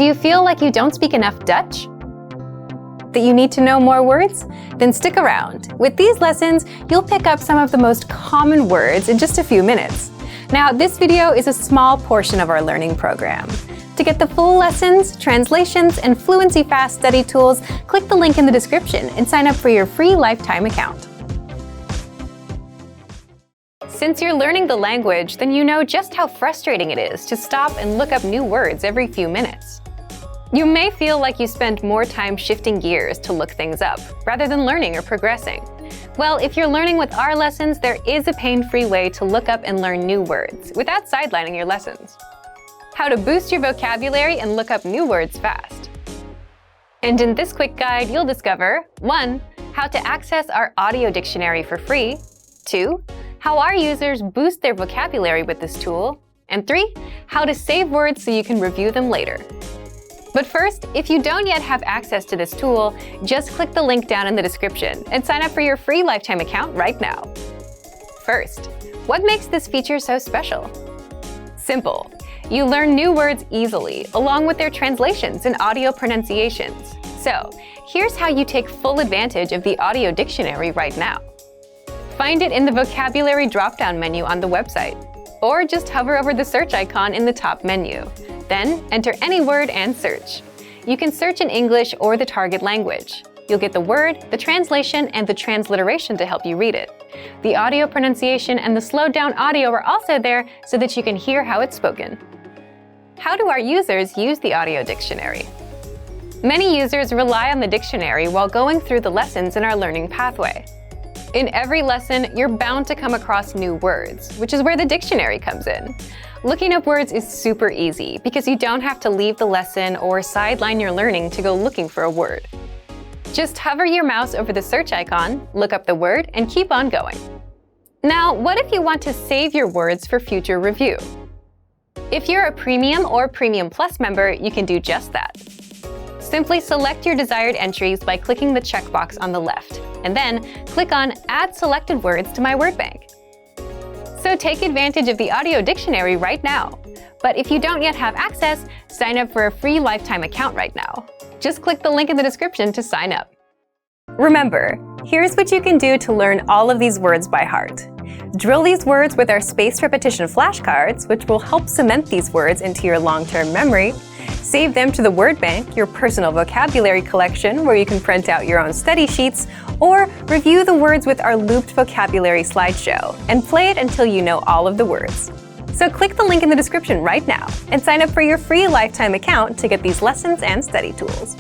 Do you feel like you don't speak enough Dutch? That you need to know more words? Then stick around. With these lessons, you'll pick up some of the most common words in just a few minutes. Now, this video is a small portion of our learning program. To get the full lessons, translations, and fluency fast study tools, click the link in the description and sign up for your free lifetime account. Since you're learning the language, then you know just how frustrating it is to stop and look up new words every few minutes. You may feel like you spend more time shifting gears to look things up, rather than learning or progressing. Well, if you're learning with our lessons, there is a pain-free way to look up and learn new words without sidelining your lessons. How to boost your vocabulary and look up new words fast. And in this quick guide, you'll discover 1. How to access our audio dictionary for free. 2. How our users boost their vocabulary with this tool. And 3. How to save words so you can review them later. But first, if you don't yet have access to this tool, just click the link down in the description and sign up for your free lifetime account right now. First, what makes this feature so special? Simple. You learn new words easily, along with their translations and audio pronunciations. So, here's how you take full advantage of the audio dictionary right now. Find it in the vocabulary drop-down menu on the website, or just hover over the search icon in the top menu. Then enter any word and search. You can search in English or the target language. You'll get the word, the translation, and the transliteration to help you read it. The audio pronunciation and the slowed down audio are also there so that you can hear how it's spoken. How do our users use the audio dictionary? Many users rely on the dictionary while going through the lessons in our learning pathway. In every lesson, you're bound to come across new words, which is where the dictionary comes in. Looking up words is super easy because you don't have to leave the lesson or sideline your learning to go looking for a word. Just hover your mouse over the search icon, look up the word, and keep on going. Now, what if you want to save your words for future review? If you're a Premium or Premium Plus member, you can do just that. Simply select your desired entries by clicking the checkbox on the left, and then click on Add Selected Words to My Word Bank. So take advantage of the audio dictionary right now. But if you don't yet have access, sign up for a free lifetime account right now. Just click the link in the description to sign up. Remember, here's what you can do to learn all of these words by heart. Drill these words with our spaced repetition flashcards, which will help cement these words into your long-term memory. Save them to the Word Bank, your personal vocabulary collection, where you can print out your own study sheets, or review the words with our looped vocabulary slideshow, and play it until you know all of the words. So click the link in the description right now and sign up for your free lifetime account to get these lessons and study tools.